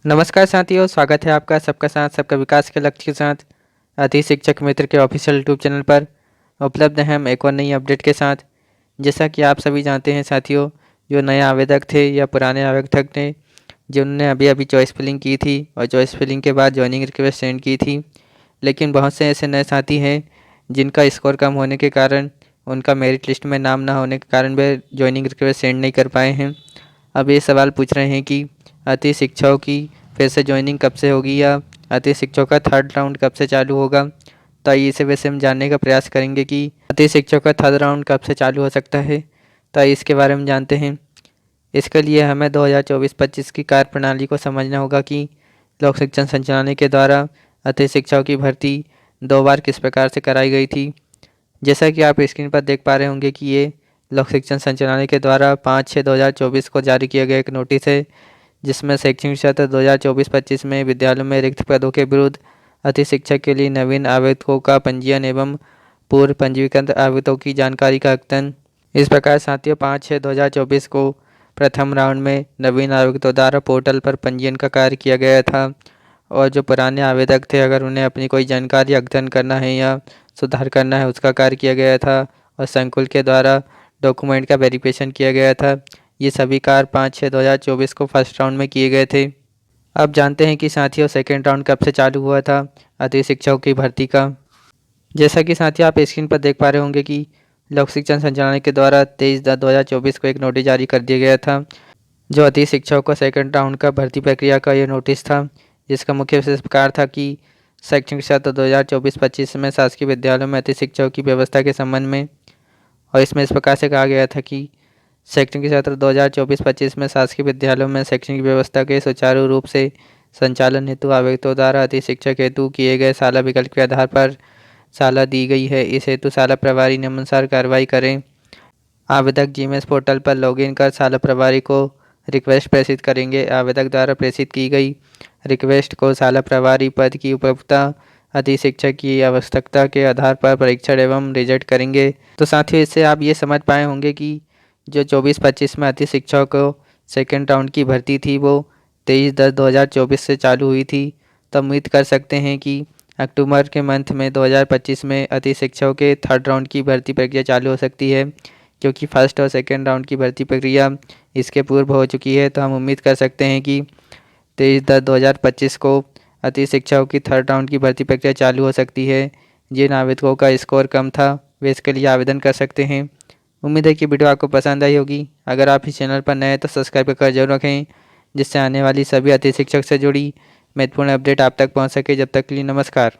नमस्कार साथियों, स्वागत है आपका सबका साथ सबका विकास के लक्ष्य के साथ अति शिक्षक मित्र के ऑफिशियल यूट्यूब चैनल पर उपलब्ध हैं हम एक और नई अपडेट के साथ। जैसा कि आप सभी जानते हैं साथियों, जो नए आवेदक थे या पुराने आवेदक थे जिन्होंने अभी अभी चॉइस फिलिंग की थी और चॉइस फिलिंग के बाद ज्वाइनिंग रिक्वेस्ट सेंड की थी, लेकिन बहुत से ऐसे नए साथी हैं जिनका स्कोर कम होने के कारण, उनका मेरिट लिस्ट में नाम ना होने के कारण वे ज्वाइनिंग रिक्वेस्ट सेंड नहीं कर पाए हैं। अब ये सवाल पूछ रहे हैं कि अति शिक्षाओं की फिर से ज्वाइनिंग कब से होगी या अति शिक्षकों का थर्ड राउंड कब से चालू होगा। तो आइए इसे वैसे हम जानने का प्रयास करेंगे कि अति शिक्षकों का थर्ड राउंड कब से चालू हो सकता है। तो आइए इसके बारे में जानते हैं। इसके लिए हमें 2024-25 की कार्यप्रणाली को समझना होगा कि लोक शिक्षण संचालनालय के द्वारा अति शिक्षकों की भर्ती 2 बार किस प्रकार से कराई गई थी। जैसा कि आप स्क्रीन पर देख पा रहे होंगे कि ये लोक शिक्षण संचालनालय के द्वारा 5/6/2024 को जारी किया गया एक नोटिस है, जिसमें शैक्षणिक सत्र 2024-25 में विद्यालयों में रिक्त पदों के विरुद्ध अति शिक्षक के लिए नवीन आवेदकों का पंजीयन एवं पूर्व पंजीकृत आवेदकों की जानकारी का अद्यतन। इस प्रकार साथियों 5/6/2024 को प्रथम राउंड में नवीन आवेदकों द्वारा पोर्टल पर पंजीयन का कार्य किया गया था, और जो पुराने आवेदक थे अगर उन्हें अपनी कोई जानकारी अद्यतन करना है या सुधार करना है उसका कार्य किया गया था, और संकुल के द्वारा डॉक्यूमेंट का वेरिफिकेशन किया गया था। ये सभी कार्य 5/6/2024 को फर्स्ट राउंड में किए गए थे। अब जानते हैं कि साथियों सेकेंड राउंड कब से चालू हुआ था अति शिक्षकों की भर्ती का। जैसा कि साथियों आप स्क्रीन पर देख पा रहे होंगे कि लोक शिक्षण संचालनालय के द्वारा 23/10/2024 को एक नोटिस जारी कर दिया गया था, जो अति शिक्षकों को सेकेंड राउंड का भर्ती प्रक्रिया का ये नोटिस था, जिसका मुख्य विशेष प्रकार था कि शैक्षणिक सत्र 2024-25 में शासकीय विद्यालयों में अति शिक्षकों की व्यवस्था के संबंध में। और इसमें इस प्रकार से कहा गया था कि शैक्षणिक सत्र 2024-25 में शासकीय विद्यालयों में शैक्षणिक व्यवस्था के सुचारू रूप से संचालन हेतु आवेदकों द्वारा अति शिक्षक हेतु किए गए साला विकल्प के आधार पर साला दी गई है। इस हेतु साला प्रभारी नियमानुसार कार्रवाई करें। आवेदक जीमेल पोर्टल पर लॉगिन कर साला प्रभारी को रिक्वेस्ट प्रेषित करेंगे। आवेदक द्वारा प्रेषित की गई रिक्वेस्ट को साला प्रभारी पद की उपलब्धता, अति शिक्षक की आवश्यकता के आधार पर परीक्षण एवं रिजेक्ट करेंगे। तो साथियों इससे आप ये समझ पाए होंगे कि जो 24-25 में अति शिक्षकों को सेकेंड राउंड की भर्ती थी वो 23/10/2024 से चालू हुई थी। तो उम्मीद कर सकते हैं कि अक्टूबर के मंथ में 2025 में अति शिक्षकों के थर्ड राउंड की भर्ती प्रक्रिया चालू हो सकती है, क्योंकि फर्स्ट और सेकेंड राउंड की भर्ती प्रक्रिया इसके पूर्व हो चुकी है। तो हम उम्मीद कर सकते हैं कि 23/10/2025 को अति शिक्षकों की थर्ड राउंड की भर्ती प्रक्रिया चालू हो सकती है। जिन आवेदकों का स्कोर कम था वे इसके लिए आवेदन कर सकते हैं। उम्मीद है कि वीडियो आपको पसंद आई होगी। अगर आप इस चैनल पर नए हैं तो सब्सक्राइब कर जरूर रखें, जिससे आने वाली सभी अति शिक्षक से जुड़ी महत्वपूर्ण अपडेट आप तक पहुंच सके। जब तक के लिए नमस्कार।